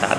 7।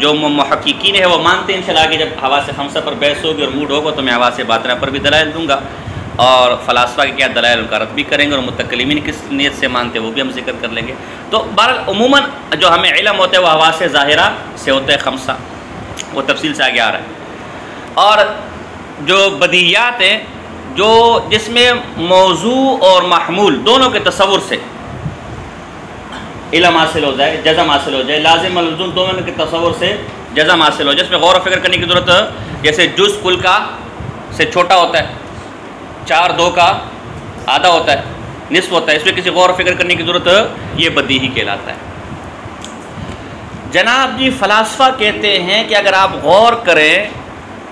جو محققین ہے وہ مانتے ہیں انشاءاللہ کہ جب حواس خمسہ پر بحث ہوگی اور موڈ ہوگا تو میں حواس باطنہ پر بھی دلائل دوں گا، اور فلاسفہ کے کیا دلائل ان کا رد بھی کریں گے، اور متکلمین کس نیت سے مانتے ہیں وہ بھی ہم ذکر کر لیں گے۔ تو بہرحال عموماً جو ہمیں علم ہوتا ہے وہ حواس ظاہرہ سے ہوتا ہے خمسہ، وہ تفصیل سے آگے آ رہا ہے۔ اور جو بدیہیات ہیں جو جس میں موضوع اور محمول دونوں کے تصور سے علم حاصل ہو جائے، جزم حاصل ہو جائے، لازم و ملزوم دونوں کے تصور سے جزم حاصل ہو جائے، اس میں غور و فکر کرنے کی ضرورت ہے۔ جیسے جز کل کا سے چھوٹا ہوتا ہے، 4 2 کا آدھا ہوتا ہے، نصف ہوتا ہے، اس میں کسی غور و فکر کرنے کی ضرورت ہے، یہ بدیہی کہلاتا ہے۔ جناب جی فلاسفہ کہتے ہیں کہ اگر آپ غور کریں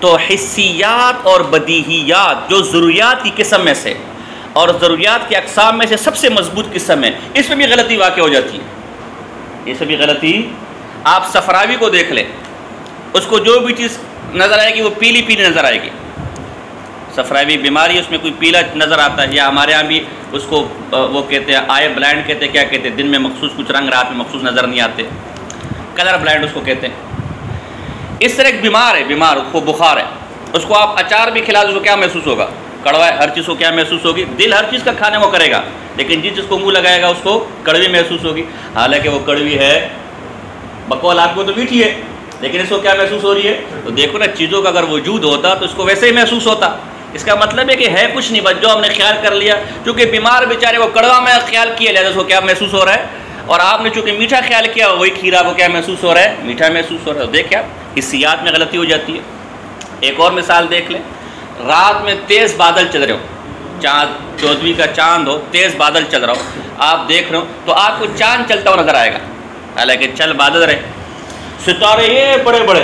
تو حسیات اور بدیہیات جو ضروریات کی قسم میں سے اور ضروریات کے اقسام میں سے سب سے مضبوط قسم ہے، اس میں بھی غلطی واقع ہو جاتی ہے۔ اس میں بھی غلطی، آپ صفراوی کو دیکھ لیں، اس کو جو بھی چیز نظر آئے گی وہ پیلی پیلی نظر آئے گی۔ صفراوی بیماری، اس میں کوئی پیلا نظر آتا ہے، یا ہمارے ہاں بھی اس کو وہ کہتے ہیں آئے بلائنڈ کہتے ہیں، کیا کہتے ہیں، دن میں مخصوص کچھ رنگ، رات میں مخصوص نظر نہیں آتے، کلر بلائنڈ اس کو کہتے ہیں۔ اس طرح ایک بیمار ہے، بیمار اس کو بخار ہے، اس کو آپ اچار بھی کھلا دو، اس کو کیا محسوس ہوگا؟ کڑوا ہے، ہر چیز کو کیا محسوس ہوگی؟ دل ہر چیز کا کھانے وہ کرے گا، لیکن جس چیز کو منہ لگائے گا اس کو کڑوی محسوس ہوگی، حالانکہ وہ کڑوی ہے، بقول آپ کو تو میٹھی ہے، لیکن اس کو کیا محسوس ہو رہی ہے؟ تو دیکھو نا، چیزوں کا اگر وجود ہوتا تو اس کو ویسے ہی محسوس ہوتا۔ اس کا مطلب ہے کہ ہے کچھ نہیں، بس جو ہم نے خیال کر لیا، چونکہ بیمار بیچارے وہ کڑوا میں خیال کیا لہٰذا اس کو کیا محسوس ہو رہا ہے، اور آپ نے چونکہ میٹھا خیال کیا وہی کھیرا کو کیا محسوس ہو رہا ہے؟ میٹھا محسوس ہو رہا ہے۔ دیکھیں آپ حسیات میں غلطی ہو جاتی ہے۔ ایک اور مثال دیکھ لیں، رات میں تیز بادل چل رہے ہو، چاند 14ویں کا چاند ہو، تیز بادل چل رہا ہو، آپ دیکھ رہے ہو تو آپ کو چاند چلتا ہوا نظر آئے گا، حالانکہ چل بادل رہے، ستارے یہ بڑے بڑے،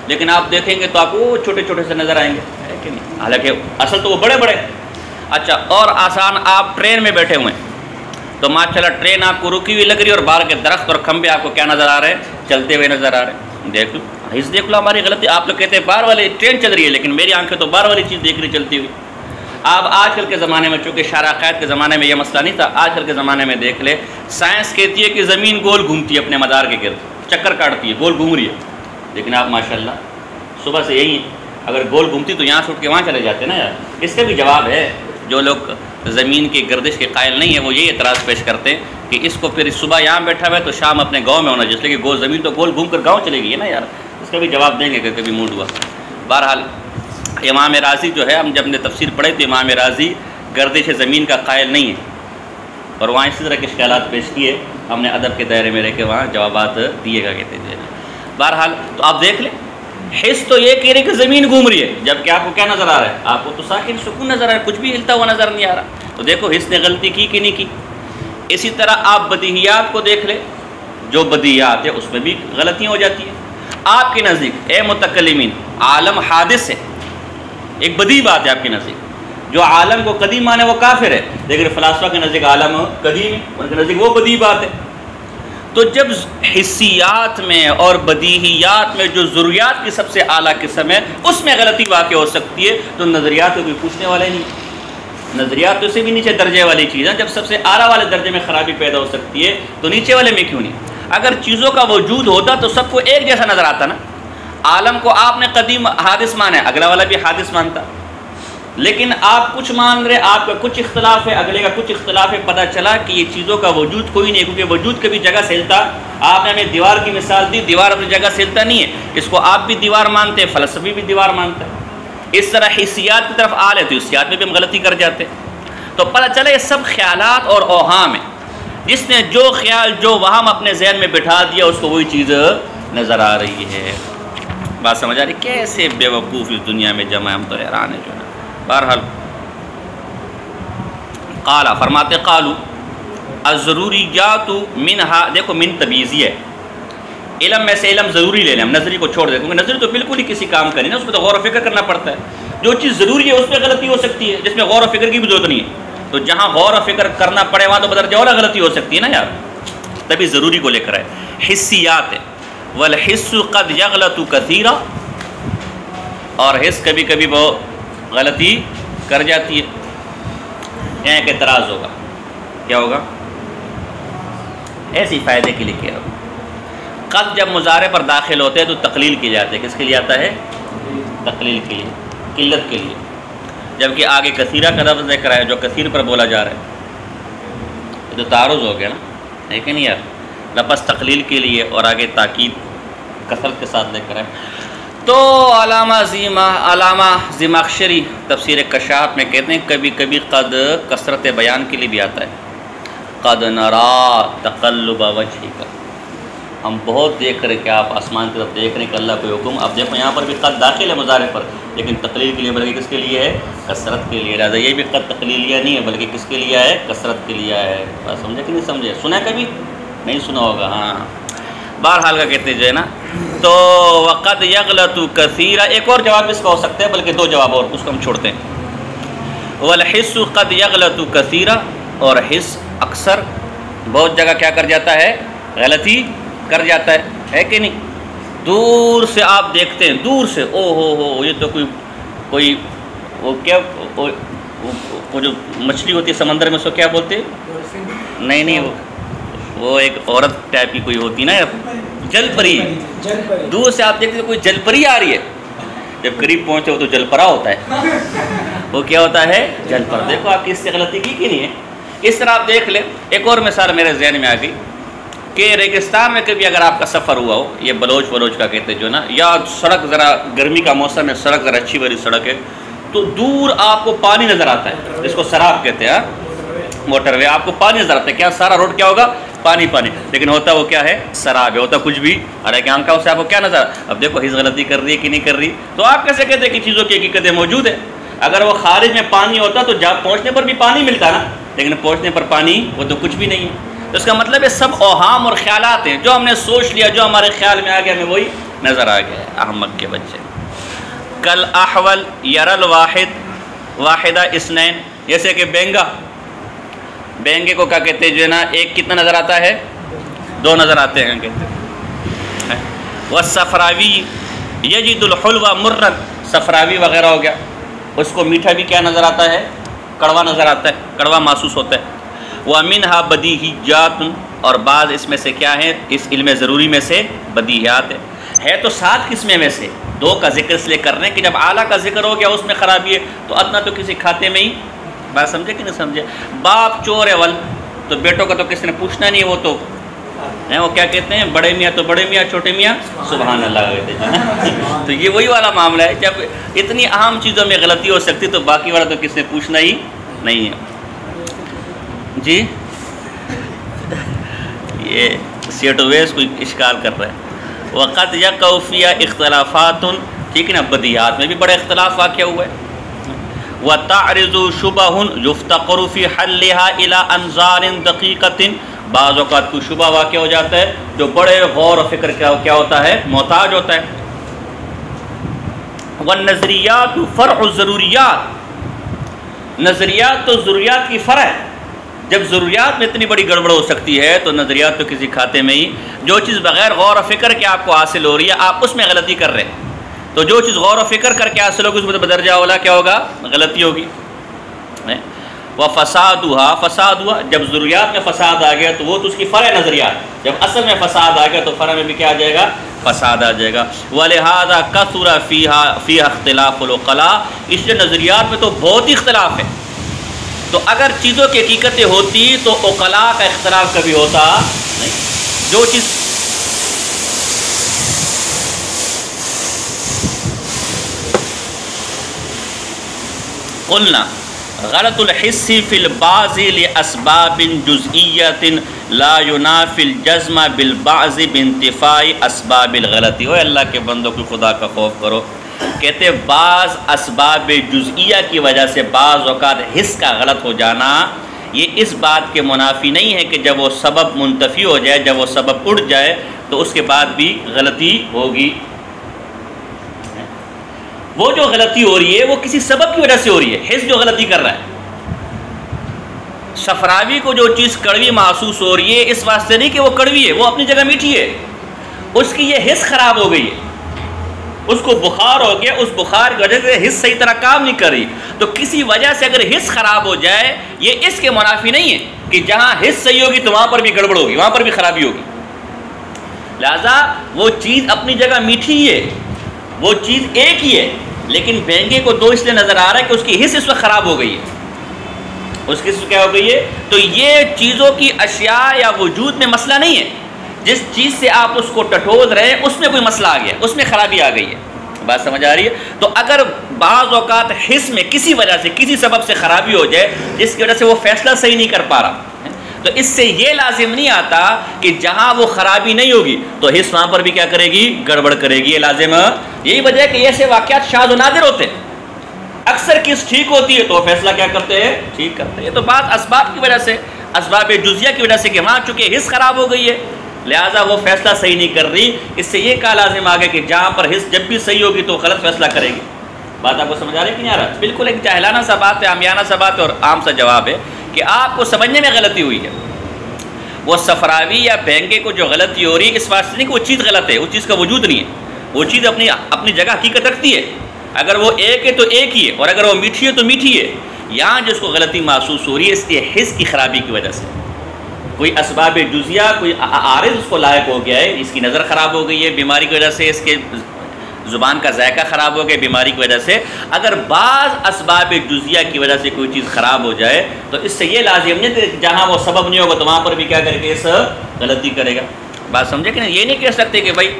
لیکن آپ دیکھیں گے تو آپ کو وہ چھوٹے چھوٹے سے نظر آئیں گے، ہے کہ نہیں؟ حالانکہ اصل تو وہ بڑے بڑے۔ اچھا، اور آسان، آپ ٹرین میں بیٹھے ہوئے ہیں تو ماشاءاللہ ٹرین آپ کو رکی ہوئی لگ رہی ہے، اور باہر کے درخت اور کھمبے آپ کو کیا نظر آ رہے ہیں؟ چلتے ہوئے نظر آ رہے ہیں۔ دیکھ لو، اس دیکھ لو ہماری غلطی۔ آپ لوگ کہتے ہیں باہر والی ٹرین چل رہی ہے، لیکن میری آنکھیں تو باہر والی چیز دیکھ رہی چلتی ہوئی۔ آپ آج کل کے زمانے میں، چونکہ شارع عقائد کے زمانے میں یہ مسئلہ نہیں تھا، آج کل کے زمانے میں دیکھ لے، سائنس کہتی ہے کہ زمین گول گھومتی ہے اپنے مدار کے گرد، چکر کاٹتی ہے، گول گھوم رہی ہے، لیکن آپ ماشاءاللہ صبح سے یہی ہیں، اگر گول گھومتی تو یہاں سے اٹھ کے وہاں چلے جاتے نا یار۔ اس کا بھی جواب ہے، جو لوگ زمین کی گردش کے قائل نہیں ہیں وہ یہی اعتراض پیش کرتے ہیں کہ اس کو پھر صبح یہاں بیٹھا ہوا ہے تو شام اپنے گاؤں میں ہونا، جس لیے کہ زمین تو گول گھوم کر گاؤں چلے گئی ہے نا یار۔ اس کا بھی جواب دیں گے کہ کبھی موڈ ہوا۔ بہرحال امام رازی جو ہے، ہم جب نے تفسیر پڑھی تو امام رازی گردش زمین کا قائل نہیں ہے، اور وہاں اسی طرح کے اشکالات پیش کیے، ہم نے ادب کے دائرے میں رہ کے وہاں جوابات دیے گا کہتے ہیں۔ بہرحال تو آپ دیکھ لیں، حس تو یہ کہہ رہے کہ زمین گھوم رہی ہے، جبکہ آپ کو کیا نظر آ رہا ہے؟ آپ کو تو ساکن سکون نظر آ رہا ہے، کچھ بھی ہلتا ہوا نظر نہیں آ رہا۔ تو دیکھو حس نے غلطی کی کہ نہیں کی۔ اسی طرح آپ بدیہیات کو دیکھ لیں، جو بدیہیات ہے اس میں بھی غلطیاں ہو جاتی ہیں۔ آپ کے نزدیک اے متکلمین عالم حادث ہے، ایک بدیہی بات ہے آپ کے نزدیک، جو عالم کو قدیم مانے وہ کافر ہے، لیکن فلاسفہ کے نزدیک عالم قدیم ہے، ان کے نزدیک وہ بدیہی بات ہے۔ تو جب حسیات میں اور بدیہیات میں جو ضروریات کی سب سے اعلیٰ قسم ہے اس میں غلطی واقع ہو سکتی ہے، تو نظریات کو بھی پوچھنے والے نہیں۔ نظریات تو سے بھی نیچے درجے والی چیز ہے، جب سب سے اعلیٰ والے درجے میں خرابی پیدا ہو سکتی ہے تو نیچے والے میں کیوں نہیں؟ اگر چیزوں کا وجود ہوتا تو سب کو ایک جیسا نظر آتا نا۔ عالم کو آپ نے قدیم حادث مانا ہے، اگلا والا بھی حادث مانتا، لیکن آپ کچھ مان رہے، آپ کا کچھ اختلاف ہے، اگلے کا کچھ اختلاف ہے، پتہ چلا کہ یہ چیزوں کا وجود کوئی نہیں ہے، کیونکہ وجود کبھی جگہ سے ہلتا۔ آپ نے ہمیں دیوار کی مثال دی، دیوار اپنی جگہ سے ہلتا نہیں ہے، اس کو آپ بھی دیوار مانتے ہیں، فلسفی بھی دیوار مانتا ہے۔ اس طرح حسیات کی طرف آ رہے تو حسیات میں بھی ہم غلطی کر جاتے ہیں۔ تو پتہ چلا یہ سب خیالات اور اوہام ہیں، جس نے جو خیال جو وہم اپنے ذہن میں بٹھا دیا اس کو وہی چیز نظر آ رہی ہے۔ بات سمجھ آ رہی؟ کیسے بے وقوف اس دنیا میں جمع، ہم تو حیران ہیں جو ہے۔ بہرحال قالا فرماتے قالو الضروریات منہا، دیکھو من تمیزی ہے، علم میں سے علم ضروری لے لیں، ہم نظری کو چھوڑ دیں، کیونکہ نظری تو بالکل ہی کسی کام کا نہیں نا، اس میں تو غور و فکر کرنا پڑتا ہے۔ جو چیز ضروری ہے اس میں غلطی ہو سکتی ہے، جس میں غور و فکر کی بھی ضرورت نہیں ہے، تو جہاں غور و فکر کرنا پڑے وہاں تو بدرجہ اولا غلطی ہو سکتی ہے نا یار، تبھی ضروری کو لے کر ہے۔ حسیات ہے، والحس قد یغلط کثیرا، اور حس کبھی کبھی وہ غلطی کر جاتی ہے۔ یہاں ایک اعتراض ہوگا، کیا ہوگا؟ ایسی فائدے کے لیے کہہ رہا ہوں، قد جب مضارع پر داخل ہوتے ہیں تو تقلیل کی جاتی ہے، کس کے لیے آتا ہے؟ تقلیل کے لیے، قلت کے لیے، جبکہ آگے کثیرہ کا لفظ ذکر ہے جو کثیر پر بولا جا رہا ہے، یہ تو تعارض ہو گیا نا، ہے کہ نہیں یار؟ لفظ تقلیل کے لیے اور آگے تاکید کثرت کے ساتھ ذکر ہے۔ تو علامہ زمخشری تفسیر کشاف میں کہتے ہیں کبھی کبھی قد کثرت بیان کے لیے بھی آتا ہے، قد نرا تقلب وجہک، ہم بہت دیکھ رہے کہ آپ آسمان کی طرف دیکھ رہے ہیں کہ اللہ کو حکم۔ اب دیکھو یہاں پر بھی قد داخل ہے مضارع پر، لیکن تقلیل کے لیے، بلکہ کس کے لیے ہے؟ کثرت کے لیے، لہٰذا یہ بھی قد تقلیلیہ نہیں ہے بلکہ کس کے لیے ہے؟ کثرت کے لیے ہے۔ بات سمجھے کہ نہیں سمجھے؟ سنا کبھی نہیں سنا ہوگا، ہاں بہرحال کا کہتے جو ہے نا۔ تو وقد یغلط کثیرا، ایک اور جواب اس کا ہو سکتا ہے، بلکہ دو جواب اور، اس کو ہم چھوڑتے ہیں۔ والحس قد یغلط کثیرا، اور حس اکثر بہت جگہ کیا کر جاتا ہے؟ غلطی کر جاتا ہے کہ نہیں؟ دور سے آپ دیکھتے ہیں، دور سے او ہو یہ تو کوئی وہ کیا وہ جو مچھلی ہوتی ہے سمندر میں، اس کو کیا بولتے ہیں؟ نہیں وہ ایک عورت ٹائپ کی کوئی ہوتی نا، جل پری۔ دور سے آپ دیکھتے ہیں کوئی جل پری آ رہی ہے، جب قریب پہنچے ہو تو جل پرا ہوتا ہے، وہ کیا ہوتا ہے؟ جل پر۔ دیکھو آپ کی اس سے غلطی کی کہ نہیں ہے؟ اس طرح آپ دیکھ لیں۔ ایک اور مثال میرے ذہن میں آ گئی کہ ریگستان میں کبھی اگر آپ کا سفر ہوا ہو، یہ بلوچ کا کہتے جو نا، یا سڑک ذرا گرمی کا موسم ہے، سڑک ذرا اچھی بڑی سڑک ہے، تو دور آپ کو پانی نظر آتا ہے، جس کو سراب کہتے ہیں، موٹر وے، آپ کو پانی نظر آتا ہے، کیا سارا روڈ کیا ہوگا؟ پانی، لیکن ہوتا وہ کیا ہے؟ سراب ہے، ہوتا کچھ بھی ارے آنکھوں سے آپ کو کیا نظر؟ اب دیکھو حس غلطی کر رہی ہے کہ نہیں کر رہی؟ تو آپ کیسے کہتے ہیں کہ چیزوں کی حقیقتیں موجود ہے؟ اگر وہ خارج میں پانی ہوتا تو جب پہنچنے پر بھی پانی ملتا نا، لیکن پہنچنے پر پانی وہ تو کچھ بھی نہیں ہے۔ تو اس کا مطلب ہے سب اوہام اور خیالات ہیں، جو ہم نے سوچ لیا، جو ہمارے خیال میں آ گیا، ہمیں وہی نظر آ گیا ہے۔ احمق کے بچے۔ کل احول یرل واحدہ اثنین، جیسے کہ بینگے کو کیا کہتے ہیں جو ہے نا، ایک کتنا نظر آتا ہے؟ دو نظر آتے ہیں کہتے ہیں۔ والصفراوی یجد الحلو مرا، صفراوی وغیرہ ہو گیا، اس کو میٹھا بھی کیا نظر آتا ہے؟ کڑوا نظر آتا ہے، کڑوا محسوس ہوتا ہے۔ وَمِنْهَا بَدِيهِيَّاتٌ، اور بعض اس میں سے کیا ہے؟ اس علم ضروری میں سے بدیہیات ہے تو 7 قسمیں میں سے 2 کا ذکر اس لیے کر رہے ہیں کہ جب اعلیٰ کا ذکر ہو گیا اس میں خرابی ہے تو ادنا تو کسی کھاتے میں ہی، بات سمجھے کہ نہیں سمجھے؟ باپ چور ہے ول، تو بیٹوں کا تو کسی نے پوچھنا نہیں، وہ تو وہ کیا کہتے ہیں؟ بڑے میاں تو بڑے میاں، چھوٹے میاں سبحان اللہ کہتے ہیں۔ تو یہ وہی والا معاملہ ہے، جب اتنی اہم چیزوں میں غلطی ہو سکتی تو باقی والا تو کسی نے پوچھنا ہی نہیں ہے۔ جی یہ سیٹویز کوئی اشکال کر رہا ہے۔ وقت یقع فیہا اختلافات، ٹھیک ہے نا، بدیہات میں بھی بڑے اختلاف واقع ہوئے۔ وتعرض شبہ یفتقر فی حلها الی انظار دقیقۃ، بعض اوقات کوئی شبہ واقع ہو جاتا ہے جو بڑے غور و فکر کیا ہوتا ہے؟ محتاج ہوتا ہے۔ والنظریات فرع الضروریات، نظریات تو ضروریات کی فرع ہے۔ جب ضروریات میں اتنی بڑی گڑبڑ ہو سکتی ہے تو نظریات تو کسی کھاتے میں ہی، جو چیز بغیر غور و فکر کے آپ کو حاصل ہو رہی ہے آپ اس میں غلطی کر رہے ہیں، تو جو چیز غور و فکر کر کے حاصل ہوگی اس میں بدرجہ اولا کیا ہوگا؟ غلطی ہوگی۔ فساد ہوا، جب ضروریات میں فساد آ گیا تو وہ تو اس کی فرع نظریات، جب اصل میں فساد آ گیا تو فرع میں بھی کیا آ جائے گا؟ فساد آ جائے گا۔ وَلِهَذَا كَثُرَ فِيهَا اخْتِلَافُ الْعُقَلَاءِ، اس لیے نظریات میں تو بہت ہی اختلاف ہے، تو اگر چیزوں کی حقیقتیں ہوتی تو عقلاء کا اختلاف کبھی ہوتا نہیں۔ جو چیز قلنا غلط الحس فی البعض لاسباب جزئیۃ لا ینافی الجزم بالبعض بانتفاء اسباب الغلط۔ اوے اللہ کے بندوں کو خدا کا خوف کرو، کہتے بعض اسباب جزئیہ کی وجہ سے بعض اوقات حس کا غلط ہو جانا یہ اس بات کے منافی نہیں ہے کہ جب وہ سبب منتفی ہو جائے، جب وہ سبب اڑ جائے تو اس کے بعد بھی غلطی ہوگی۔ وہ جو غلطی ہو رہی ہے وہ کسی سبب کی وجہ سے ہو رہی ہے، حس جو غلطی کر رہا ہے۔ صفراوی کو جو چیز کڑوی محسوس ہو رہی ہے اس واسطے نہیں کہ وہ کڑوی ہے، وہ اپنی جگہ میٹھی ہے، اس کی یہ حس خراب ہو گئی ہے، اس کو بخار ہو گیا، اس بخار کی وجہ سے حس صحیح طرح کام نہیں کر رہی، تو کسی وجہ سے اگر حس خراب ہو جائے یہ اس کے منافی نہیں ہے کہ جہاں حس صحیح ہوگی تو وہاں پر بھی گڑبڑ ہوگی، وہاں پر بھی خرابی ہوگی۔ لہذا وہ چیز اپنی جگہ میٹھی ہی ہے، وہ چیز ایک ہی ہے، لیکن بھینگے کو دو اس لیے نظر آ رہا ہے کہ اس کی حص اس وقت خراب ہو گئی ہے، اس کی حص کیا ہو گئی ہے. تو یہ چیزوں کی اشیاء یا وجود میں مسئلہ نہیں ہے، جس چیز سے آپ اس کو ٹٹول رہے ہیں اس میں کوئی مسئلہ آ گیا، اس میں خرابی آ گئی ہے. بات سمجھ آ رہی ہے؟ تو اگر بعض اوقات حص میں کسی وجہ سے کسی سبب سے خرابی ہو جائے جس کی وجہ سے وہ فیصلہ صحیح نہیں کر پا رہا، تو اس سے یہ لازم نہیں آتا کہ جہاں وہ خرابی نہیں ہوگی تو حص وہاں پر بھی کیا کرے گی؟ گڑبڑ کرے گی. یہ لازم، یہی وجہ ہے کہ ایسے واقعات شاذ و نادر ہوتے ہیں. اکثر کس ٹھیک ہوتی ہے تو فیصلہ کیا کرتے ہیں؟ ٹھیک کرتے ہیں. تو بعض اسباب کی وجہ سے، اسباب جزیہ کی وجہ سے کہ وہاں چونکہ حص خراب ہو گئی ہے لہٰذا وہ فیصلہ صحیح نہیں کر رہی. اس سے یہ کہا لازم آ گیا کہ جہاں پر حص جب بھی صحیح ہوگی تو غلط فیصلہ کرے گی. بات آپ کو سمجھ آ رہی ہے کہ نہیں آ رہا؟ بالکل ایک جاہلانہ سا بات ہے، عامیانہ سا بات ہے اور عام سا جواب ہے کہ آپ کو سمجھنے میں غلطی ہوئی ہے. وہ صفراوی یا بھینگے کو جو غلطی ہو رہی ہے اس واسطے نہیں کہ وہ چیز غلط ہے، اس چیز کا وجود نہیں ہے. وہ چیز اپنی جگہ حقیقت رکھتی ہے. اگر وہ ایک ہے تو ایک ہی ہے، اور اگر وہ میٹھی ہے تو میٹھی ہے. یہاں جس کو غلطی محسوس ہو رہی ہے اس کی حص کی خرابی کی وجہ سے، کوئی اسباب جزیہ، کوئی عارض اس کو لائق ہو گیا ہے، اس کی نظر خراب ہو گئی ہے بیماری کی وجہ سے، اس کے زبان کا ذائقہ خراب ہو گیا بیماری کی وجہ سے. اگر بعض اسباب جزیہ کی وجہ سے کوئی چیز خراب ہو جائے تو اس سے یہ لازم نہیں کہ جہاں وہ سبب نہیں ہوگا تو وہاں پر بھی کیا کرے گا؟ اس غلطی کرے گا. بات سمجھے کہ نہیں؟ یہ نہیں کہہ سکتے کہ بھائی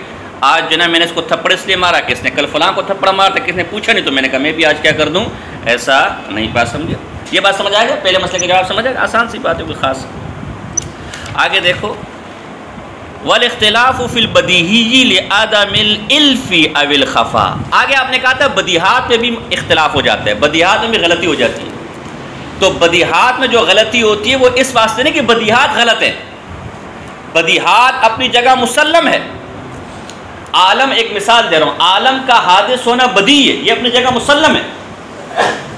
آج جو نا میں نے اس کو تھپڑ اس لیے مارا، کس نے کل فلاں کو تھپڑ مارا تھا، کس نے پوچھا نہیں تو میں نے کہا میں بھی آج کیا کر دوں. ایسا نہیں. بات سمجھے؟ یہ بات سمجھ آئے گا؟ پہلے مسئلے کا جواب سمجھ آئے گا؟ آسان سی بات ہے، کوئی خاص. آگے دیکھو، والاختلاف فی البدیہی لعدم الالف او الخفا. آگے آپ نے کہا تھا بدیہات میں بھی اختلاف ہو جاتا ہے، بدیہات میں بھی غلطی ہو جاتی ہے. تو بدیہات میں جو غلطی ہوتی ہے وہ اس واسطے نہیں کہ بدیہات غلط ہے، بدیہات اپنی جگہ مسلم ہے. عالم، ایک مثال دے رہا ہوں، عالم کا حادث ہونا بدیہی ہے، یہ اپنی جگہ مسلم ہے.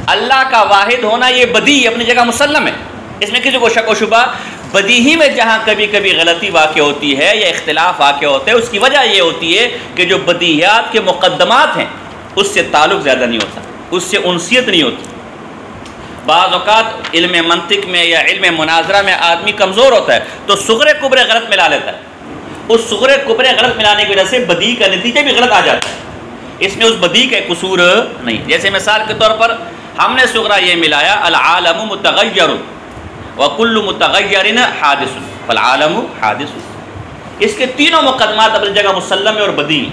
اللہ کا واحد ہونا یہ بدیہی اپنی جگہ مسلم ہے، اس میں کسی کو شک و شبہ. بدیہی میں جہاں کبھی کبھی غلطی واقع ہوتی ہے یا اختلاف واقع ہوتا ہے اس کی وجہ یہ ہوتی ہے کہ جو بدیہیات کے مقدمات ہیں اس سے تعلق زیادہ نہیں ہوتا، اس سے انسیت نہیں ہوتی. بعض اوقات علم منطق میں یا علم مناظرہ میں آدمی کمزور ہوتا ہے تو صغرے کبرے غلط ملا لیتا ہے. اس صغرے کبرے غلط ملانے کی وجہ سے بدیہی کا نتیجہ بھی غلط آ جاتا ہے. اس میں اس بدیہی کا قصور نہیں. جیسے مثال کے طور پر ہم نے صغرا یہ ملایا العالم متغیر وکل متغیر حادث فالعالم حادث. اس کے تینوں مقدمات اپنی جگہ مسلم ہے اور بدیہی.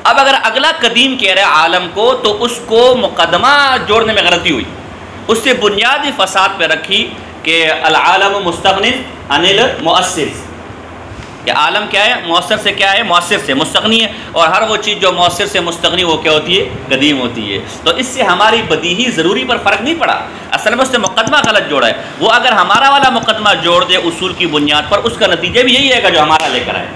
اب اگر اگلا قدیم کہہ رہا ہے عالم کو تو اس کو مقدمہ جوڑنے میں غلطی ہوئی، اس سے بنیادی فساد پہ رکھی کہ العالم مستغنی عن المؤثر، کہ عالم کیا ہے؟ مؤثر سے کیا ہے؟ مؤثر سے مستغنی ہے، اور ہر وہ چیز جو مؤثر سے مستغنی وہ کیا ہوتی ہے؟ قدیم ہوتی ہے. تو اس سے ہماری بدیہی ضروری پر فرق نہیں پڑا، اصل میں اس نے مقدمہ غلط جوڑا ہے. وہ اگر ہمارا والا مقدمہ جوڑ دے اصول کی بنیاد پر اس کا نتیجہ بھی یہی ہے گا جو ہمارا لے کر آئے.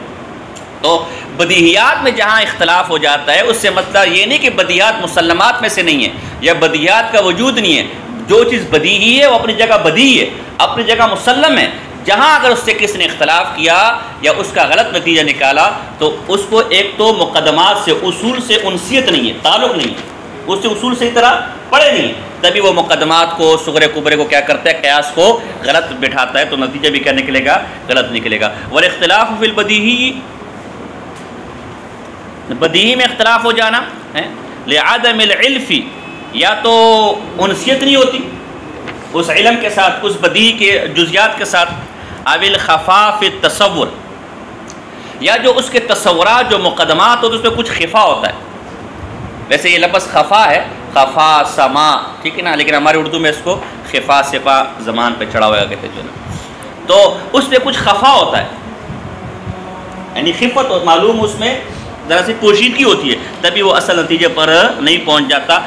تو بدیہیات میں جہاں اختلاف ہو جاتا ہے اس سے مطلب یہ نہیں کہ بدیہات مسلمات میں سے نہیں ہے یا بدیہیات کا وجود نہیں ہے. جو چیز بدیہی ہے وہ اپنی جگہ بدیہی ہے، اپنی جگہ مسلم ہے. جہاں اگر اس سے کس نے اختلاف کیا یا اس کا غلط نتیجہ نکالا تو اس کو ایک تو مقدمات سے، اصول سے انسیت نہیں ہے، تعلق نہیں ہے، اس سے اصول سے طرح پڑے نہیں، تبھی وہ مقدمات کو صغرے کبرے کو کیا کرتا ہے؟ قیاس کو غلط بٹھاتا ہے، تو نتیجہ بھی کیا نکلے گا؟ غلط نکلے گا. والاختلاف فی البدیہی، بدیہی میں اختلاف ہو جانا ہے لعدم العلف، یا تو انسیت نہیں ہوتی اس علم کے ساتھ، اس بدیہی کے جزیات کے ساتھ، او الخفا فی التصور، یا جو اس کے تصورات جو مقدمات ہوتے اس میں کچھ خفا ہوتا ہے. ویسے یہ لفظ خفا ہے، خفا سما، ٹھیک ہے نا، لیکن ہمارے اردو میں اس کو خفا صفا زمان پہ چڑھا ہوا کہتے ہیں جو نا، تو اس میں کچھ خفا ہوتا ہے، یعنی خفت معلوم اس میں ذرا سی پوشیدگی ہوتی ہے، تبھی وہ اصل نتیجے پر نہیں پہنچ جاتا.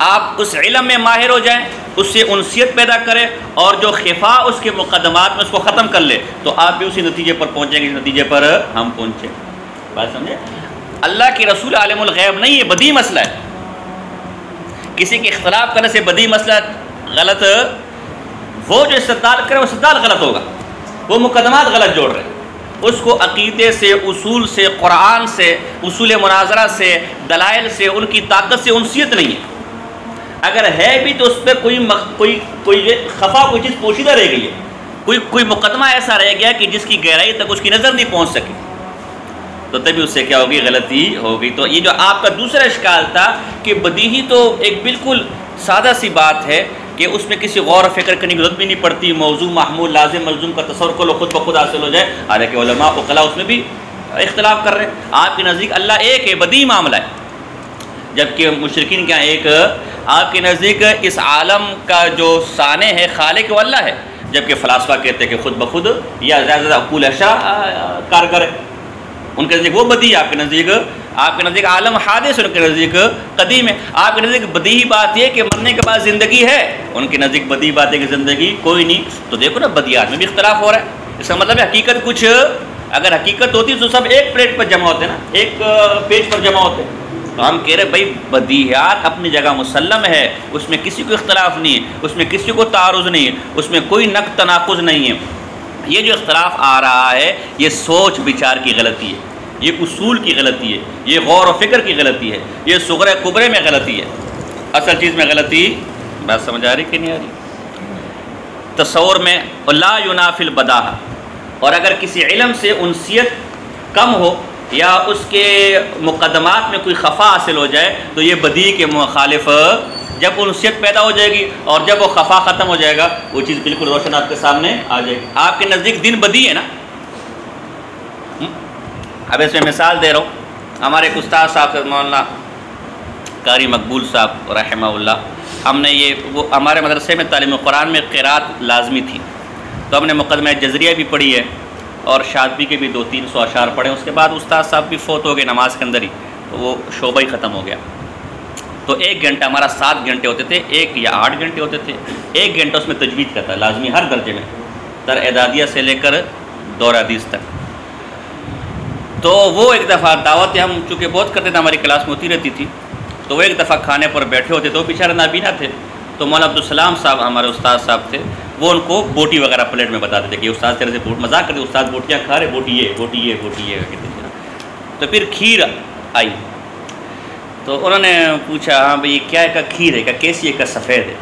آپ اس علم میں ماہر ہو جائیں، اس سے انسیت پیدا کرے اور جو خفا اس کے مقدمات میں اس کو ختم کر لے تو آپ بھی اسی نتیجے پر پہنچیں گے جس نتیجے پر ہم پہنچے. بات سمجھے؟ اللہ کے رسول عالم الغیب نہیں، یہ بدیہی مسئلہ ہے. کسی کے اختلاف کرنے سے بدیہی مسئلہ غلط، وہ جو استدلال کرے وہ استدلال غلط ہوگا، وہ مقدمات غلط جوڑ رہے ہیں. اس کو عقیدے سے، اصول سے، قرآن سے، اصول مناظرہ سے، دلائل سے، ان کی طاقت سے انسیت نہیں ہے. اگر ہے بھی تو اس پہ کوئی خفا کوئی چیز پوشیدہ رہ گئی ہے، کوئی مقدمہ ایسا رہ گیا کہ جس کی گہرائی تک اس کی نظر نہیں پہنچ سکی. تو تبھی اس سے کیا ہوگی؟ غلطی ہوگی۔ تو یہ جو آپ کا دوسرا اشکال تھا کہ بدیہی تو ایک بالکل سادہ سی بات ہے کہ اس میں کسی غور و فکر کرنے کی ضرورت بھی نہیں پڑتی، موضوع محمول لازم ملزوم کا تصور کو خود بخود حاصل ہو جائے، حالانکہ علماء عقلاء اس میں بھی اختلاف کر رہے ہیں۔ آپ کے نزدیک اللہ ایک ہے، بدیہی معاملہ ہے، جبکہ مشرکین کیا ایک، آپ کے نزدیک اس عالم کا جو صانع ہے خالق وہ اللہ ہے، جبکہ فلاسفہ کہتے ہیں کہ خود بخود یا زیادہ زیادہ عقول اشیاء کارگر ہے، ان کے نزدیک وہ بدیہی ہے۔ آپ کے نزدیک عالم حادث، ان کے نزدیک قدیم ہے۔ آپ کے نزدیک بدیہی بات یہ کہ مرنے کے بعد زندگی ہے، ان کے نزدیک بدیہی بات ہے کہ زندگی کوئی نہیں۔ تو دیکھو نا بدیہات میں بھی اختلاف ہو رہا ہے، اس کا مطلب ہے حقیقت کچھ، اگر حقیقت ہوتی تو سب ایک پلیٹ پر جمع ہوتے نا، ایک پیج پر جمع ہوتے۔ تو ہم کہہ رہے بھائی بدیہات اپنی جگہ مسلم ہے، اس میں کسی کو اختلاف نہیں ہے، اس میں کسی کو تعارض نہیں ہے، اس میں کوئی نقد تناقض نہیں ہے۔ یہ جو اختلاف آ رہا ہے یہ سوچ بچار کی غلطی ہے، یہ اصول کی غلطی ہے، یہ غور و فکر کی غلطی ہے، یہ صغرے کبرے میں غلطی ہے، اصل چیز میں غلطی۔ بات سمجھ آ رہی کہ نہیں آ رہی؟ تصور میں لا ینافی البداہہ، اور اگر کسی علم سے انسیت کم ہو یا اس کے مقدمات میں کوئی خفا حاصل ہو جائے تو یہ بدیہی کے مخالف، جب انسیت پیدا ہو جائے گی اور جب وہ خفا ختم ہو جائے گا وہ چیز بالکل روشن آپ کے سامنے آ جائے گی۔ آپ کے نزدیک دین بدیہی ہے نا؟ اب اس میں مثال دے رہا ہوں، ہمارے ایک استاد صاحب سے مولانا قاری مقبول صاحب رحمہ اللہ، ہم نے وہ ہمارے مدرسے میں تعلیم قرآن میں قرات لازمی تھی، تو ہم نے مقدمہ جزریہ بھی پڑھی ہے اور شاطبی کے بھی 200-300 اشعار پڑھے۔ اس کے بعد استاد صاحب بھی فوت ہو گئے نماز کے اندر ہی، تو وہ شعبہ ہی ختم ہو گیا۔ تو 1 گھنٹہ ہمارا 7 گھنٹے ہوتے تھے، 1 یا 8 گھنٹے ہوتے تھے، 1 گھنٹہ اس میں تجوید کا تھا لازمی ہر درجے میں، تر اعدادیہ سے لے کر دور حدیث تک۔ تو وہ ایک دفعہ دعوت ہم چونکہ بہت کرتے تھے، ہماری کلاس میں ہوتی رہتی تھی، تو وہ ایک دفعہ کھانے پر بیٹھے ہوتے تو وہ بیچارے نابینا تھے، تو مولانا عبدالسلام صاحب ہمارے استاد صاحب تھے، وہ ان کو بوٹی وغیرہ پلیٹ میں بتاتے تھے کہ استاد طرح سے مذاق کرتے، استاد بوٹیاں کھا رہے، بوٹی یہ کہتے تھے۔ تو پھر کھیر آئی، تو انہوں نے پوچھا ہاں بھئی یہ کیا ہے؟ کہ کھیر ہے، کہ کیسی ہے؟ کہ سفید ہے۔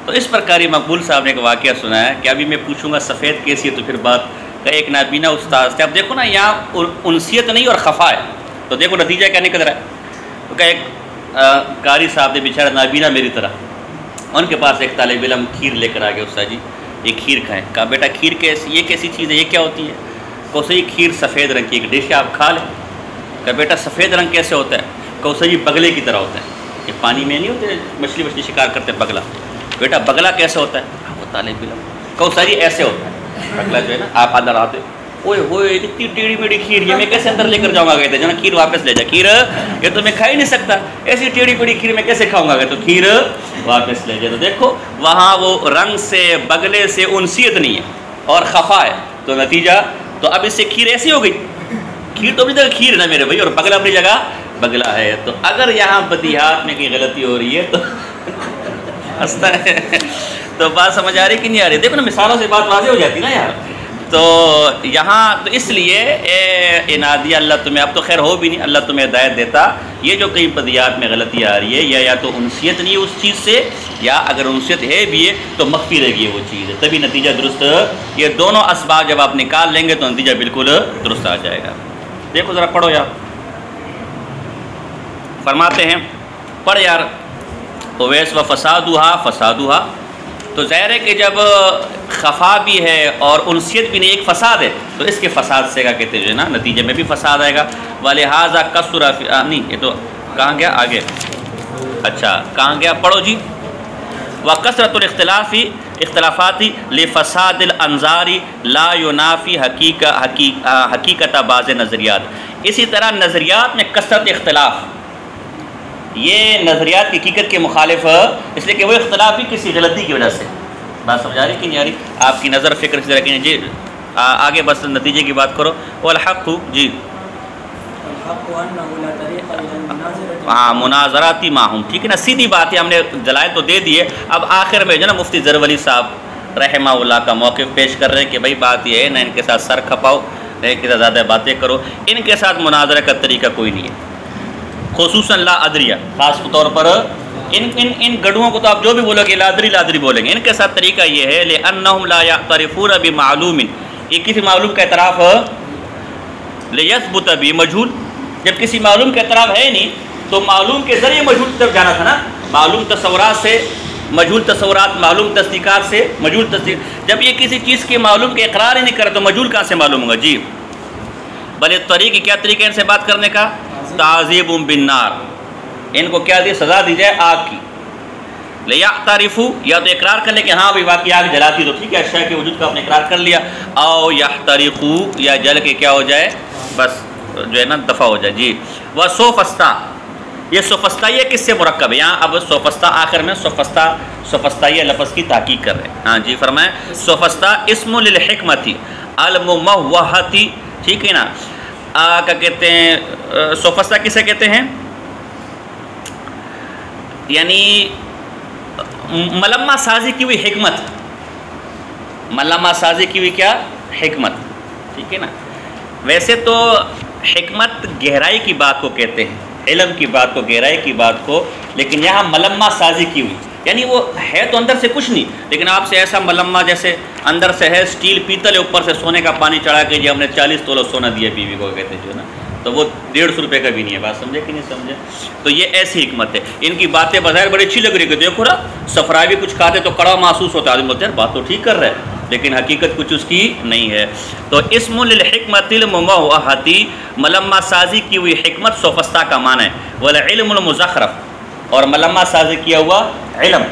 تو اس پر قاری مقبول صاحب نے ایک واقعہ سنایا کہ ابھی میں پوچھوں گا سفید کیسی ہے تو پھر بات کہ ایک نابینا استاد تھے۔ اب دیکھو نا یہاں انسیت نہیں اور خفا ہے، تو دیکھو نتیجہ کیا نکل رہا ہے۔ تو کہ ایک قاری صاحب نے بیچارہ نابینا میری طرح، ان کے پاس ایک طالب علم کھیر لے کر آ گیا، استاد جی یہ کھیر کھائیں۔ کہا بیٹا کھیر یہ کیسی چیز ہے، یہ کیا ہوتی ہے؟ کہ اسے یہ کھیر سفید رنگ کی ایک ڈش ہے، آپ کھا لیں۔ کہا بیٹا سفید رنگ کیسے ہوتا ہے؟ کہ اسے یہ بگلے کی طرح ہوتا ہے، یہ پانی میں نہیں ہوتے مچھلی شکار کرتے بگلا، بیٹا بگلا کیسے ہوتا ہے؟ وہ طالب علم کہ اسے یہ ایسے ہوتا ہے بگلا جو ہے نا، آپ اندر آتے اوئے ہوئے اتنی ٹیڑھی میڑھی کھیر یہ میں کیسے اندر لے کر جاؤں گا؟ کہتے جو نا کھیر واپس لے جا، کھیر یہ تو میں کھا ہی نہیں سکتا، ایسی ٹیڑھی میڑھی کھیر میں کیسے کھاؤں گا؟ تو کھیر واپس لے جا۔ تو دیکھو وہاں وہ رنگ سے بگلے سے انسیت نہیں ہے اور خفا ہے، تو نتیجہ تو اب اس سے کھیر ایسی ہو گئی، کھیر تو اپنی جگہ کھیر نا میرے بھائی، اور بگلا اپنی جگہ بگلا ہے۔ تو اگر یہاں بدیہات میں کوئی غلطی ہو رہی ہے تو ہنستا ہے، تو بات سمجھ آ رہی کہ نہیں آ رہی؟ دیکھو نا مثالوں سے بات واضح ہو جاتی نا یار۔ تو یہاں تو اس لیے اے نادیہ اللہ تمہیں، اب تو خیر ہو بھی نہیں، اللہ تمہیں ہدایت دیتا، یہ جو کئی بدیہات میں غلطی آ رہی ہے یا تو انسیت نہیں ہے اس چیز سے، یا اگر انسیت ہے بھی ہے تو مخفی رہ گئی ہے وہ چیز ہے، تبھی نتیجہ درست، یہ دونوں اسباب جب آپ نکال لیں گے تو نتیجہ بالکل درست آ جائے گا۔ دیکھو ذرا پڑھو یار، فرماتے ہیں پڑھ یار، اویس و فسادوہا، تو ظاہر ہے کہ جب خفا بھی ہے اور انسیت بھی نہیں، ایک فساد ہے، تو اس کے فساد سے کیا کہتے ہیں جو ہے نا نتیجے میں بھی فساد آئے گا۔ وَلِهَذَا كَثُرَ نہیں، یہ تو کہاں گیا آگے، اچھا کہاں گیا پڑھو جی، وَكَثْرَةُ الْاخْتِلَافِ اختلافاتی لفساد الانظار لا ینافی حقیقت بعض نظریات۔ اسی طرح نظریات میں کثرت اختلاف، یہ نظریات کی حقیقت کے مخالف، اس لیے کہ وہ اختلاف بھی کسی غلطی کی وجہ سے۔ بات سمجھ آ رہی کہ نہیں آ رہی؟ آپ کی نظر فکر اس طرح کی نہیں جی، آگے بس نتیجے کی بات کرو۔ والحق جی ہاں مناظراتی ماہم، ٹھیک ہے نا، سیدھی بات ہے، ہم نے دلائل تو دے دیے، اب آخر میں جو ہے نا مفتی زرولی صاحب رحمہ اللہ کا موقف پیش کر رہے ہیں کہ بھائی بات یہ ہے نہ ان کے ساتھ سر کھپاؤ نہ ان کے ساتھ زیادہ باتیں کرو، ان کے ساتھ مناظرہ کا طریقہ کوئی نہیں ہے، خصوصاً لا ادریہ، خاص طور پر ان گڑھوں کو تو آپ جو بھی بولو گے لادری بولیں گے، ان کے ساتھ طریقہ یہ ہے لأنہم لا یعترفون بمعلوم، یہ کسی معلوم کا اعتراف لیثبت بھی مجہول، جب کسی معلوم کے اعتراف ہے نہیں تو معلوم کے ذریعے مجہول کی طرف جانا تھا نا، معلوم تصورات سے مجہول تصورات، معلوم تصدیقات سے مجہول تصدیق۔ جب یہ کسی چیز کے معلوم کے اقرار ہی نہیں کرے تو مجہول کہاں سے معلوم ہوگا؟ جی بلے طریق کیا طریقہ ان سے بات کرنے کا؟ تعذیب بالنار، ان کو کیا دی؟ سزا دی جائے آگ کی۔ لیعترفوا، یا تو اقرار کر لے کہ ہاں بھی واقعی آگ جلاتی تو ٹھیک ہے، اشیاء کے وجود کا اپنے اقرار کر لیا، او یحترقوا، یا جل کے کیا ہو جائے، بس جو ہے نا دفع ہو جائے۔ جی وسوفستا، یہ سوفسطائیہ کس سے مرکب ہے؟ یہاں اب سوفستا آخر میں سوفسطائیہ لفظ کی تحقیق کر رہے ہیں۔ ہاں جی فرمائیں، سوفستا اسم للحکمتی المموہتی، ٹھیک ہے نا، کیا کہتے ہیں سوفستا کسے کہتے ہیں؟ یعنی ملمہ سازی کی ہوئی حکمت، ملمہ سازی کی ہوئی کیا حکمت، ٹھیک ہے نا۔ ویسے تو حکمت گہرائی کی بات کو کہتے ہیں، علم کی بات کو، گہرائی کی بات کو، لیکن یہاں ملمہ سازی کی ہوئی، یعنی وہ ہے تو اندر سے کچھ نہیں، لیکن آپ سے ایسا ملمہ جیسے اندر سے ہے اسٹیل پیتل ہے، اوپر سے سونے کا پانی چڑھا کے جی ہم نے 40 تولہ سونا دیا بیوی کو، کہتے جو ہے نا، تو وہ 150 روپے کا بھی نہیں ہے، بات سمجھے کہ نہیں سمجھے؟ تو یہ ایسی حکمت ہے۔ ان کی باتیں بظاہر بڑی اچھی لگ رہی کہ دیکھو نا صفراوی کچھ کھاتے تو کڑوا محسوس ہوتا ہے، آدمی بولتے ہیں بات تو ٹھیک کر رہا ہے لیکن حقیقت کچھ اس کی نہیں ہے۔ تو اسم للحکمت المموہتی، ملمہ سازی کی ہوئی حکمت سوفستا کا معنی ہے، والعلم المزخرف، اور ملمہ سازی کیا ہوا علم،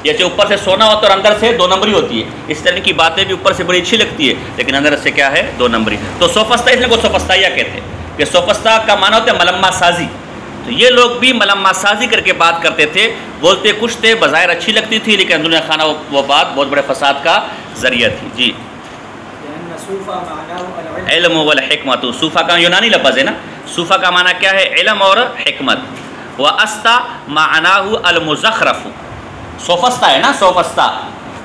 جیسے اوپر سے سونا ہوتا ہے اور اندر سے 2 نمبری ہوتی ہے، اس طرح کی باتیں بھی اوپر سے بڑی اچھی لگتی ہے لیکن اندر سے کیا ہے 2 نمبری۔ تو سوفستا اس لیے کو سوفسطائیہ کہتے ہیں کہ سوفستا کا معنی ہوتا ہے ملمہ سازی، تو یہ لوگ بھی ملمہ سازی کر کے بات کرتے تھے، بولتے کچھ تھے، بظاہر اچھی لگتی تھی لیکن اندرون خانہ وہ بات بہت بڑے فساد کا ذریعہ تھی۔ جی علم والحکمت، صوفہ کا یونانی لفظ ہے نا، صوفہ کا معنی کیا ہے؟ علم اور حکمت۔ واستا معناہ المزخرف، سوفستا ہے نا، سوفستا،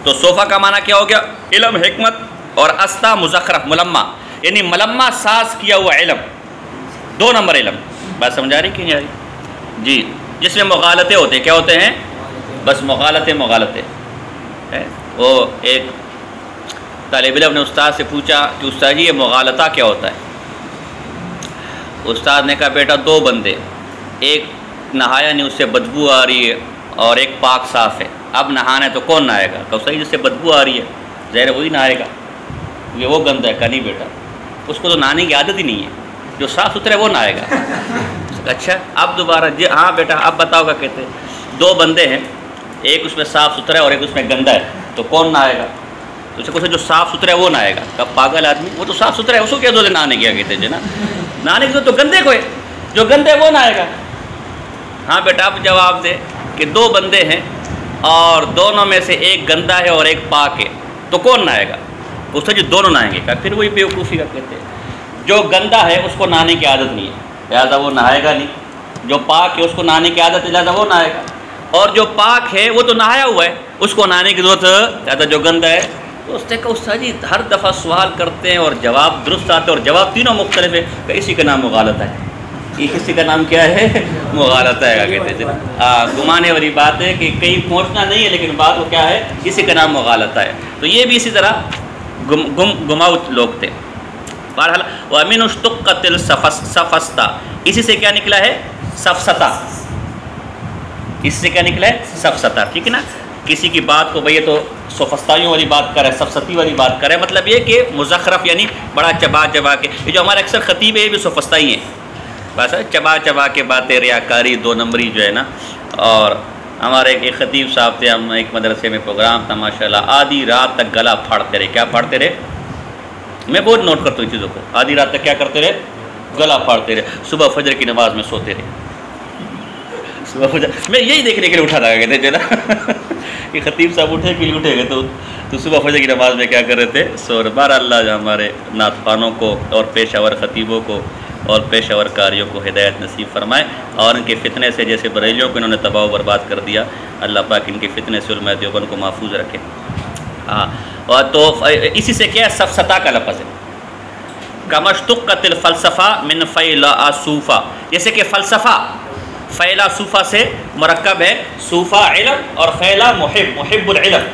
تو صوفہ کا معنی کیا ہو گیا؟ علم حکمت، اور استا مزخرف ملمہ، یعنی ملمہ ساز کیا ہوا علم، 2 نمبر علم۔ بات سمجھا رہی کہ نہیں آ رہی؟ جی جس میں مغالطے ہوتے ہیں، کیا ہوتے ہیں؟ بس مغالطے وہ ایک طالب علم نے استاد سے پوچھا کہ استاد جی یہ مغالطہ کیا ہوتا ہے؟ استاد نے کہا بیٹا 2 بندے، ایک نہایا نہیں اس سے بدبو آ رہی ہے اور ایک پاک صاف ہے، اب نہانا ہے تو کون نہائے گا؟ کہ صحیح جس سے بدبو آ رہی ہے ظاہر وہی نہائے گا، یہ وہ گندہ ہے۔ کہ نہیں بیٹا اس کو تو نہانے کی عادت ہی نہیں ہے، جو صاف ستھرا ہے وہ نہائے گا۔ اچھا اب دوبارہ جی ہاں بیٹا اب بتاؤ گا، کہتے ہیں 2 بندے ہیں، ایک اس میں صاف ستھرا ہے اور ایک اس میں گندا ہے، تو کون نہائے گا؟ تو اسے کچھ جو صاف ستھرا ہے وہ نہائے گا۔ کب پاگل آدمی، وہ تو صاف ستھرا ہے، اس کو کیا دو نہانے کیا کہتے ہیں نا، نہانے کی تو گندے کو ہے، جو گندے وہ نہائے گا۔ ہاں بیٹا اب جواب دے کہ 2 بندے ہیں اور دونوں میں سے ایک گندا ہے اور ایک پاک ہے، تو کون نہائے گا؟ اس سے جو دونوں نہائیں گے۔ پھر وہی بیوقوفی کا کہتے ہیں، جو گندا ہے اس کو نہانے کی عادت نہیں ہے لہٰذا وہ نہائے گا نہیں، جو پاک ہے اس کو نہانے کی عادت ہے لہٰذا وہ نہائے گا، اور جو پاک ہے وہ تو نہایا ہوا ہے اس کو نہانے کی ضرورت لہٰذا جو گندا ہے۔ تو اس نے کہا استاد جی ہر دفعہ سوال کرتے ہیں اور جواب درست آتے ہیں اور جواب تینوں مختلف ہے، کہ اسی کا نام مغالطہ ہے۔ یہ کسی کا نام کیا ہے؟ مغالطہ ہے کہتے ہیں۔ گمانے والی بات ہے کہ کہیں پہنچنا نہیں ہے لیکن بات وہ کیا ہے؟ اسی کا نام مغالطہ ہے۔ تو یہ بھی اسی طرح گماؤ لوگ تھے۔ بہرحال وَمِنْ اشْتُقَّتِ السَّفَسْتَ، اسی سے کیا نکلا ہے؟ سفسطہ، اس سے کیا نکلا ہے؟ سفسطہ، ٹھیک ہے نا۔ کسی کی بات کو بھئی تو سوفسطائیوں والی بات کرے، سفسطی والی بات کرے، مطلب یہ کہ مزخرف یعنی بڑا چبا چبا کے، یہ جو ہمارے اکثر خطیب ہے یہ بھی سوفسطائی ہیں، بس چبا چبا کے باتیں، ریاکاری، 2 نمبری جو ہے نا۔ اور ہمارے ایک خطیب صاحب تھے، ہم ایک مدرسے میں پروگرام تھا ماشاءاللہ، آدھی رات تک گلا پھاڑتے رہے۔ کیا پھاڑتے رہے؟ میں بہت نوٹ کرتا ہوں چیزوں کو، آدھی رات تک کیا کرتے رہے؟ گلا پھاڑتے رہے، صبح فجر کی نماز میں سوتے رہے۔ صبح فجر میں یہی دیکھنے کے لیے اٹھا تھا، کہتے تھے نا کہ خطیب صاحب اٹھے کہ نہیں اٹھے گئے، تو صبح فجر کی نماز میں کیا کر رہے تھے؟ سو رہے۔ بہر اللہ ہمارے نعت خوانوں کو اور پیشہ ور خطیبوں کو اور پیشہ ور کاریوں کو ہدایت نصیب فرمائے، اور ان کے فتنے سے جیسے بریلیوں کو انہوں نے تباہ و برباد کر دیا، اللہ پاک ان کے فتنے سے علماء دیوبند کو محفوظ رکھے۔ ہاں، اور تو اسی سے کیا سفسطہ کا لفظ ہے۔ کمشتقت الفلسفہ من فیلاسوفہ، جیسے کہ فلسفہ فیلاسوفہ سے مرکب ہے، صوفہ علم اور فیلا محب العلم،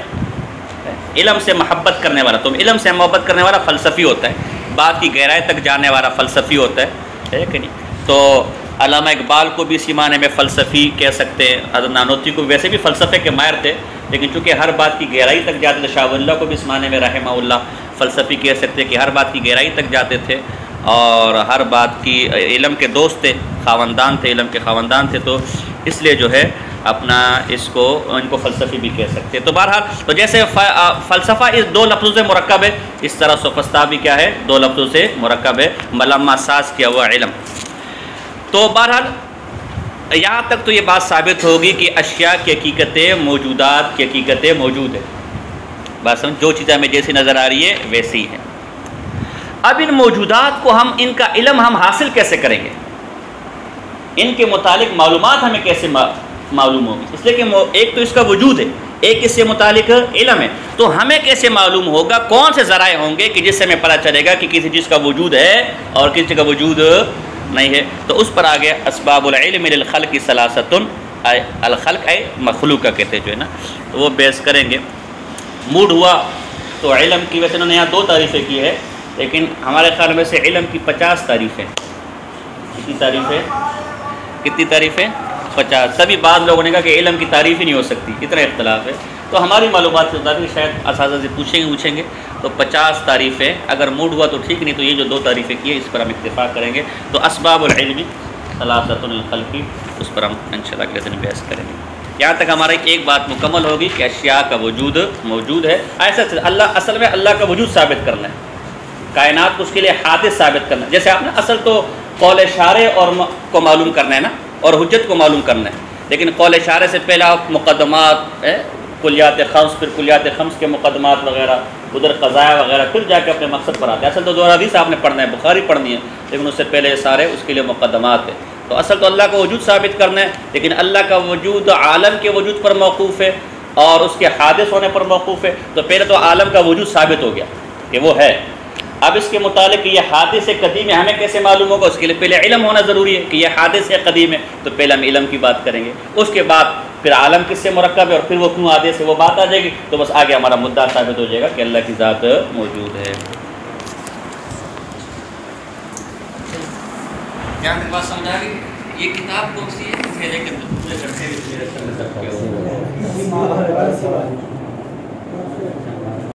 علم سے محبت کرنے والا، تو علم سے محبت کرنے والا فلسفی ہوتا ہے، بات کی گہرائی تک جانے والا فلسفی ہوتا ہے کہ نہیں؟ تو علامہ اقبال کو بھی اسی معنی میں فلسفی کہہ سکتے ہیں، حضرت نانوتوی کو ویسے بھی فلسفے کے ماہر تھے، لیکن چونکہ ہر بات کی گہرائی تک جاتے تھے، شاہ ولی اللہ کو بھی اس معنی میں رحمہ اللہ فلسفی کہہ سکتے ہیں کہ ہر بات کی گہرائی تک جاتے تھے اور ہر بات کی علم کے دوست تھے، خاوندان تھے، علم کے خاوندان تھے، تو اس لیے جو ہے اپنا ان کو فلسفی بھی کہہ سکتے ہیں۔ تو بہرحال تو جیسے فلسفہ اس دو لفظوں سے مرکب ہے، اس طرح سوفسطا بھی کیا ہے، دو لفظوں سے مرکب ہے، ملمہ ساز کیا ہوا علم۔ تو بہرحال یہاں تک تو یہ بات ثابت ہوگی کہ اشیاء کی حقیقتیں، موجودات کی حقیقتیں موجود ہیں، بات سمجھ، جو چیزیں ہمیں جیسی نظر آ رہی ہے ویسی ہی ہیں۔ اب ان موجودات کو ان کا علم ہم حاصل کیسے کریں گے؟ ان کے متعلق معلومات ہمیں کیسے معلوم ہوگی؟ اس لیے کہ ایک تو اس کا وجود ہے، ایک اس سے متعلق علم ہے، تو ہمیں کیسے معلوم ہوگا؟ کون سے ذرائع ہوں گے کہ جس سے ہمیں پتہ چلے گا کہ کسی چیز کا وجود ہے اور کسی چیز کا وجود نہیں ہے؟ تو اس پر آگے اسباب العلم للخلق ثلاثۃ، الخلق اے مخلوق کہتے جو ہے نا، تو وہ بیس کریں گے۔ موڈ ہوا تو علم کی، ویسے انہوں نے یہاں 2 تعریفیں کی ہے، لیکن ہمارے خیال میں سے علم کی 50 تعریفیں۔ کتنی تعریفیں؟ کتنی تعریفیں؟ 50۔ تبھی بعض لوگوں نے کہا کہ علم کی تعریف ہی نہیں ہو سکتی، اتنا اختلاف ہے۔ تو ہماری معلومات کے مطابق شاید اساتذہ سے پوچھیں گے تو 50 تعریفیں، اگر موڈ ہوا تو ٹھیک، نہیں تو یہ جو 2 تعریفیں کی ہے اس پر ہم اتفاق کریں گے۔ تو اسباب العلم ثلاثۃ للخلق، اس پر ہم انشاءاللہ اگلے دن بحث کریں گے۔ یہاں تک ہماری ایک بات مکمل ہوگی کہ اشیاء کا وجود موجود ہے۔ ایسا اصل میں اللہ کا وجود ثابت کرنا ہے، کائنات کو اس کے لیے حادث ثابت کرنا ہے۔ جیسے آپ نے اصل تو قول اشارے کو معلوم کرنا ہے نا، اور حجت کو معلوم کرنا ہے، لیکن قول اشارے سے پہلے آپ مقدمات، کلیات خمس، پھر کلیات خمس کے مقدمات وغیرہ، ادھر قضایا وغیرہ، پھر جا کے اپنے مقصد پر آتے ہیں۔ اصل تو 2 حدیث آپ نے پڑھنا ہے، بخاری پڑھنی ہے، لیکن اس سے پہلے یہ سارے اس کے لیے مقدمات ہیں۔ تو اصل تو اللہ کا وجود ثابت کرنا ہے، لیکن اللہ کا وجود عالم کے وجود پر موقوف ہے اور اس کے حادث ہونے پر موقوف ہے۔ تو پہلے تو عالم کا وجود ثابت ہو گیا کہ وہ ہے، اب اس کے متعلق یہ حادث قدیم ہے، ہمیں کیسے معلوم ہوگا؟ اس کے لیے پہلے علم ہونا ضروری ہے کہ یہ حادث قدیم ہے، تو پہلے ہم علم کی بات کریں گے، اس کے بعد پھر عالم کس سے مرکب ہے اور پھر وہ کیوں حادث ہے وہ بات آ جائے گی، تو بس آگے ہمارا مدعا ثابت ہو جائے گا کہ اللہ کی ذات موجود ہے۔ کیا میری بات سمجھ آ گئی؟ یہ کتاب کون سی ہے؟